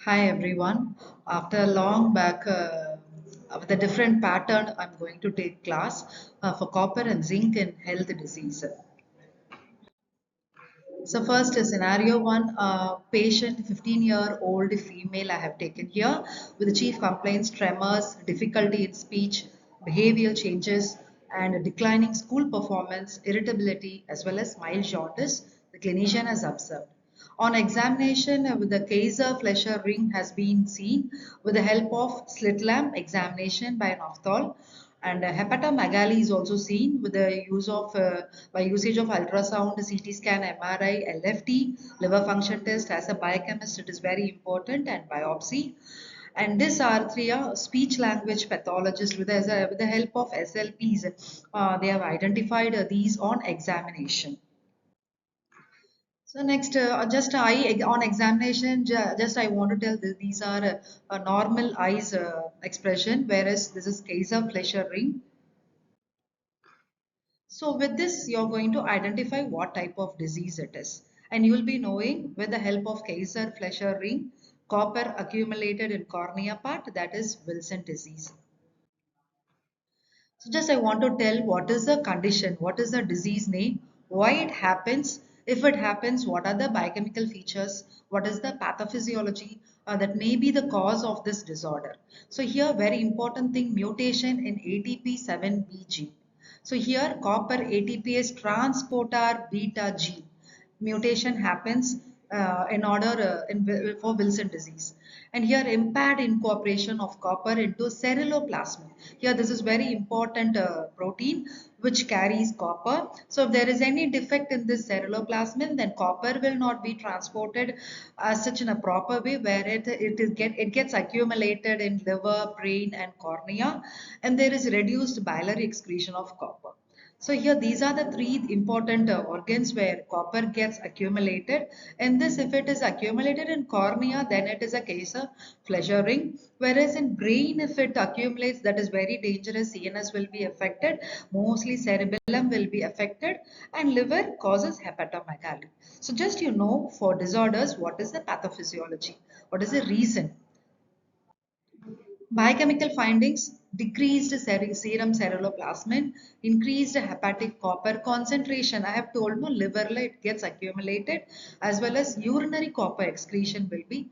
Hi everyone. After a long back with a different pattern, I'm going to take class for copper and zinc in health disease. So first scenario one, patient 15-year-old female I have taken here with the chief complaints, tremors, difficulty in speech, behavioral changes, and declining school performance, irritability, as well as mild jaundice, the clinician has observed. On examination with the Kaiser-Fleischer ring has been seen with the help of slit lamp examination by an ophthal, and hepatomegaly is also seen with the use of by usage of ultrasound, CT scan, MRI, LFT, liver function test. As a biochemist, it is very important, and biopsy. And these are three speech language pathologists with the help of SLPs. They have identified these on examination. So next, just eye on examination, just I want to tell these are a normal eyes expression, whereas this is case of Fleischer ring. So with this, you're going to identify what type of disease it is. And you will be knowing with the help of Kaiser-Fleischer ring, copper accumulated in cornea part, that is Wilson disease. So just I want to tell what is the condition, what is the disease name, why it happens, if it happens, what are the biochemical features, what is the pathophysiology that may be the cause of this disorder. So here very important thing, mutation in ATP7B gene. So here copper ATPase transporter beta gene mutation happens for Wilson disease. And here impaired incorporation of copper into ceruloplasmin. Here this is very important protein which carries copper. So if there is any defect in this ceruloplasmin, then copper will not be transported as such in a proper way where it gets accumulated in liver, brain and cornea, and there is reduced biliary excretion of copper. So here these are the three important organs where copper gets accumulated. In this, if it is accumulated in cornea, then it is a case of Fleischer ring. Whereas in brain, if it accumulates, that is very dangerous. CNS will be affected. Mostly cerebellum will be affected, and liver causes hepatomegaly. So just for disorders, what is the pathophysiology? What is the reason? Biochemical findings: decreased serum ceruloplasmin, increased hepatic copper concentration. I have told no liver it gets accumulated, as well as urinary copper excretion will be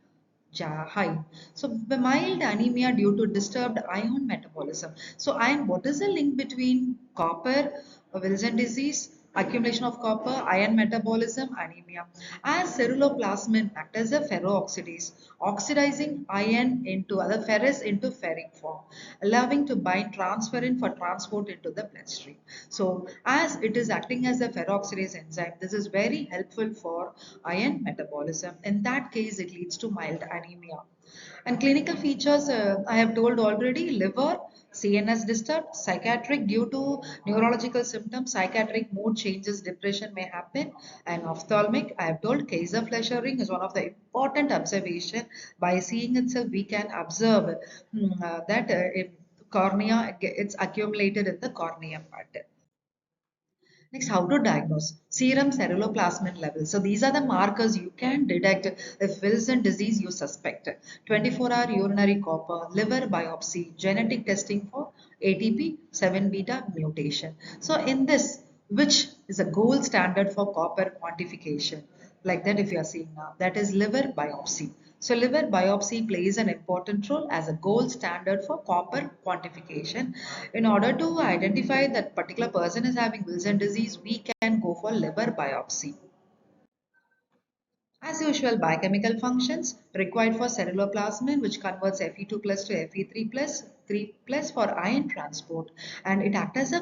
high. So the mild anemia due to disturbed ion metabolism. So iron, what is the link between copper, Wilson disease, accumulation of copper, iron metabolism, anemia? As ceruloplasmin act as a ferrooxidase, oxidizing iron into other ferrous into ferric form, allowing to bind transferrin for transport into the bloodstream. So as it is acting as a ferroxidase enzyme, this is very helpful for iron metabolism. In that case, it leads to mild anemia. And clinical features, I have told already, liver, CNS disturbed, psychiatric due to neurological symptoms, psychiatric mood changes, depression may happen, and ophthalmic, I have told Kaiser-Fleischer ring is one of the important observation. By seeing itself, we can observe that if cornea, it's accumulated in the cornea part. Next, how to diagnose serum ceruloplasmin levels. So these are the markers you can detect if Wilson disease you suspect. 24-hour urinary copper, liver biopsy, genetic testing for ATP 7 beta mutation. So in this, which is a gold standard for copper quantification, like that if you are seeing now, that is liver biopsy. So liver biopsy plays an important role as a gold standard for copper quantification. In order to identify that particular person is having Wilson disease, we can go for liver biopsy. As usual, biochemical functions required for ceruloplasmin, which converts Fe2 plus to Fe3 plus 3 plus for ion transport, and it acts as a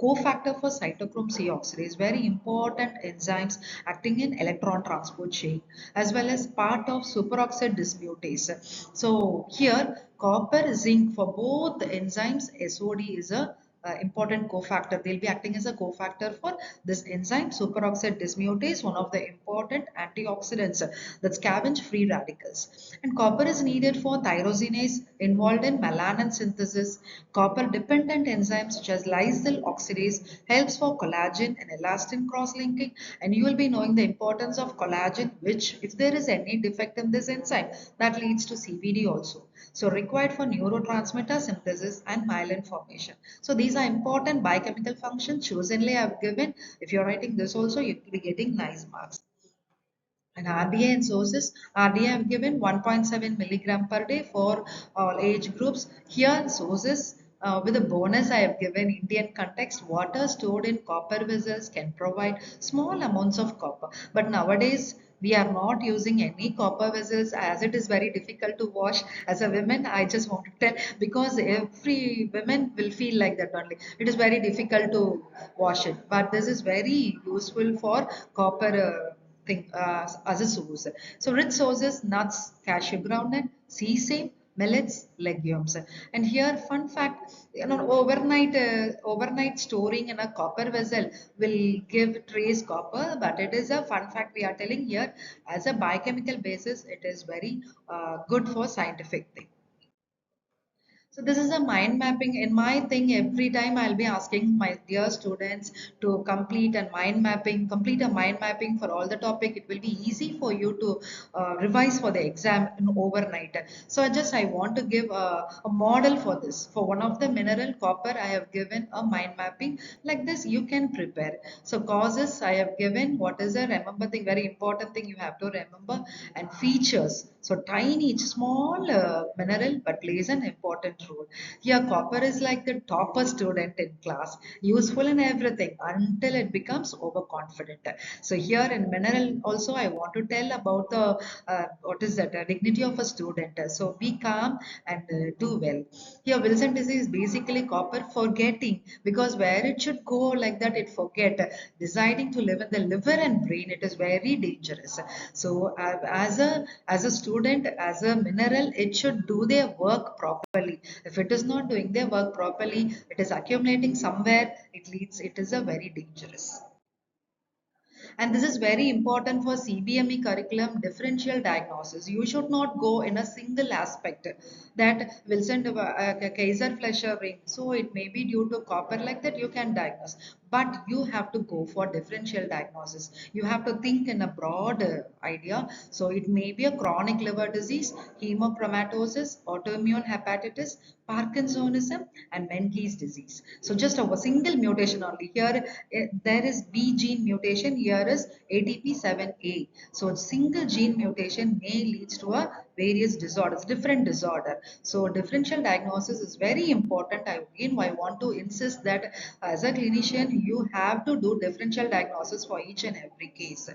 cofactor for cytochrome C oxidase, very important enzymes acting in electron transport chain, as well as part of superoxide dismutase. So here, copper, zinc for both the enzymes, SOD is a important cofactor. They'll be acting as a cofactor for this enzyme. Superoxide dismutase, one of the important antioxidants that scavenge free radicals. And copper is needed for tyrosinase involved in melanin synthesis. Copper dependent enzymes such as lysyl oxidase helps for collagen and elastin cross-linking. And you will be knowing the importance of collagen, which if there is any defect in this enzyme, that leads to CVD also. So required for neurotransmitter synthesis and myelin formation. So these are important biochemical functions. Chosenly I have given. If you're writing this also, you'll be getting nice marks. And RDA and sources, RDA I have given 1.7 milligram per day for all age groups. Here sources with a bonus I have given Indian context, water stored in copper vessels can provide small amounts of copper. But nowadays we are not using any copper vessels as it is very difficult to wash. As a woman, I just want to tell because every woman will feel like that only. It is very difficult to wash it. But this is very useful for copper. Thing as a source. So rich sources, nuts, cashew groundnut, sesame, millets, legumes. And here, fun fact, overnight storing in a copper vessel will give trace copper, but it is a fun fact we are telling here as a biochemical basis. It is very good for scientific thing. So this is a mind mapping. In my thing, every time I'll be asking my dear students to complete a mind mapping for all the topic. It will be easy for you to revise for the exam in overnight. So I want to give a model for this. For one of the mineral copper, I have given a mind mapping like this. You can prepare. So causes I have given. What is a remember thing? Very important thing you have to remember and features. So tiny, small mineral, but plays an important role. Here, copper is like the topper student in class, useful in everything until it becomes overconfident. So here in mineral, also I want to tell about the what is that dignity of a student. So be calm and do well. Here, Wilson disease is basically copper forgetting because where it should go like that, it forget. Deciding to live in the liver and brain, it is very dangerous. So as a student, as a mineral, it should do their work properly. If it is not doing their work properly, it is accumulating somewhere. It is a very dangerous. And this is very important for CBME curriculum differential diagnosis. You should not go in a single aspect that Wilson Kaiser Fleischer ring. So it may be due to copper like that you can diagnose. But you have to go for differential diagnosis. You have to think in a broad idea. So it may be a chronic liver disease, hemochromatosis, autoimmune hepatitis, Parkinsonism, and Menkes disease. So just a single mutation only. Here there is B gene mutation. Here is ATP7A. So single gene mutation may lead to a various disorders, different disorder. So differential diagnosis is very important. I want to insist that as a clinician, you have to do differential diagnosis for each and every case.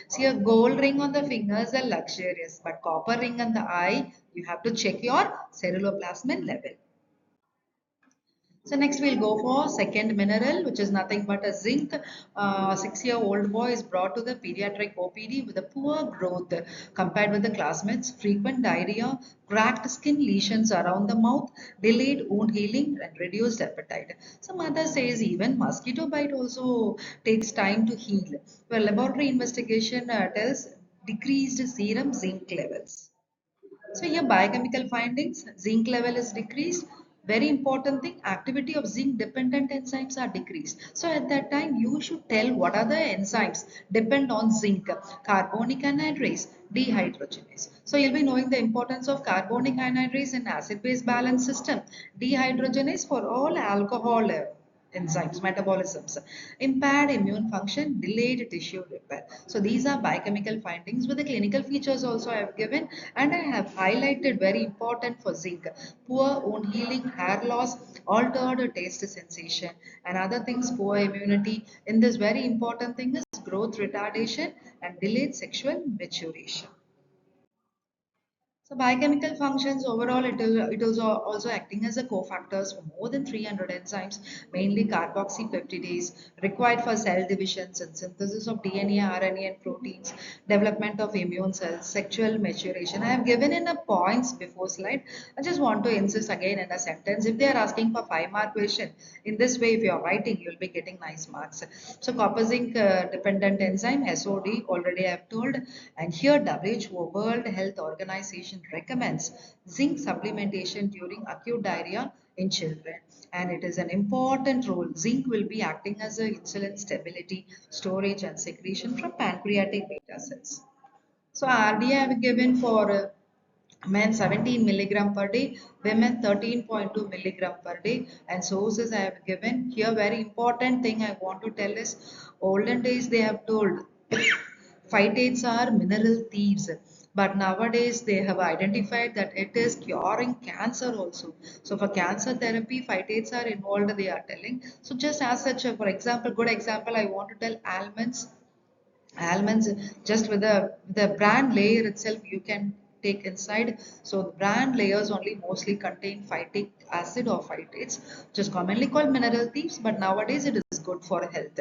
See, a gold ring on the fingers are luxurious, but copper ring on the eye, you have to check your ceruloplasmin level. So next we'll go for second mineral, which is nothing but a zinc. 6-year-old boy is brought to the pediatric OPD with a poor growth compared with the classmates, frequent diarrhea, cracked skin lesions around the mouth, delayed wound healing, and reduced appetite. So mother says even mosquito bite also takes time to heal. Well, laboratory investigation tells decreased serum zinc levels. So here biochemical findings, zinc level is decreased. Very important thing, activity of zinc dependent enzymes are decreased. So at that time you should tell what are the enzymes depend on zinc, carbonic anhydrase, dehydrogenase. So you'll be knowing the importance of carbonic anhydrase in acid base balance system, dehydrogenase for all alcohol enzymes, metabolisms, impaired immune function, delayed tissue repair. So these are biochemical findings with the clinical features also I have given, and I have highlighted very important for zinc, poor wound healing, hair loss, altered taste sensation, and other things, poor immunity. In this very important thing is growth retardation and delayed sexual maturation. So biochemical functions overall, it is also acting as a cofactors for more than 300 enzymes, mainly carboxypeptidase, required for cell divisions and synthesis of DNA, RNA, and proteins, development of immune cells, sexual maturation. I have given in a points before slide. I just want to insist again in a sentence. If they are asking for 5 mark question, in this way, if you are writing, you'll be getting nice marks. So copper zinc dependent enzyme SOD already I have told, and here WHO World Health Organization recommends zinc supplementation during acute diarrhea in children, and it is an important role. Zinc will be acting as a insulin stability, storage, and secretion from pancreatic beta cells. So RDA I have given for men 17 milligram per day, women 13.2 milligram per day, and sources I have given. Here very important thing I want to tell is olden days they have told phytates are mineral thieves, but nowadays they have identified that it is curing cancer also. So for cancer therapy phytates are involved, they are telling. So just as such for example, good example I want to tell almonds just with the brand layer itself you can take inside. So the brand layers only mostly contain phytic acid or phytates, just commonly called mineral thieves, but nowadays it is good for health.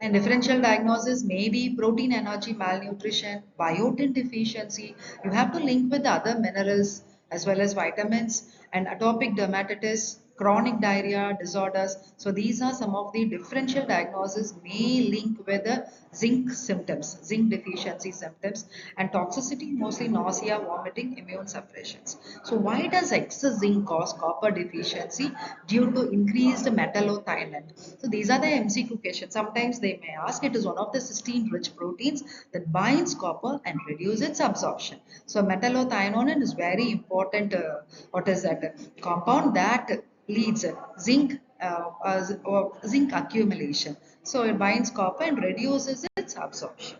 And differential diagnosis may be protein energy malnutrition, biotin deficiency. You have to link with the other minerals as well as vitamins, and atopic dermatitis, chronic diarrhea disorders. So these are some of the differential diagnoses may link with the zinc symptoms, zinc deficiency symptoms, and toxicity, mostly nausea, vomiting, immune suppressions. So why does excess zinc cause copper deficiency? Due to increased metallothionein. So these are the MCQ questions. Sometimes they may ask, it is one of the cysteine-rich proteins that binds copper and reduces its absorption. So metallothionein is very important. What is that? Compound that leads zinc accumulation. So it binds copper and reduces its absorption.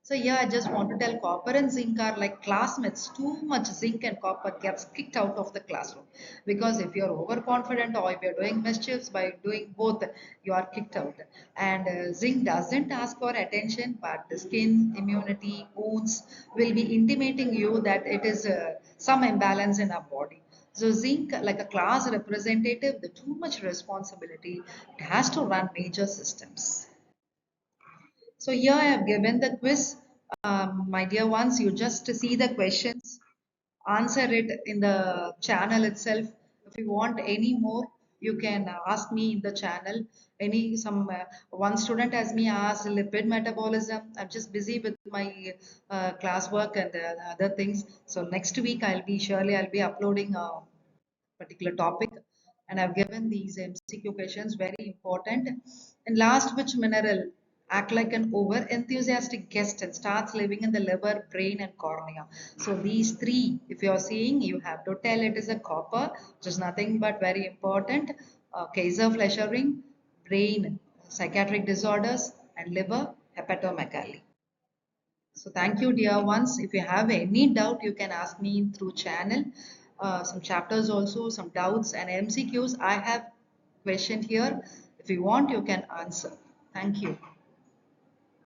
So yeah, I just want to tell copper and zinc are like classmates. Too much zinc and copper gets kicked out of the classroom, because if you're overconfident or if you're doing mischiefs by doing both, you are kicked out. And zinc doesn't ask for attention, but the skin, immunity, wounds will be intimating you that it is some imbalance in our body. So zinc, like a class representative, the too much responsibility, it has to run major systems. So here I have given the quiz. My dear ones, you just see the questions, answer it in the channel itself. If you want any more, you can ask me in the channel. One student has me asked lipid metabolism. I'm just busy with my classwork and other things. So next week I'll be uploading particular topic, and I've given these MCQ questions very important. And last, which mineral act like an over enthusiastic guest and starts living in the liver, brain, and cornea? So these three, if you're seeing, you have to tell it is a copper, which is nothing but very important. Kaiser Fleischer-Ring, brain, psychiatric disorders, and liver, hepatomegaly. So thank you, dear ones. If you have any doubt, you can ask me through channel. Some chapters also, some doubts and MCQs. I have question here. If you want, you can answer. Thank you.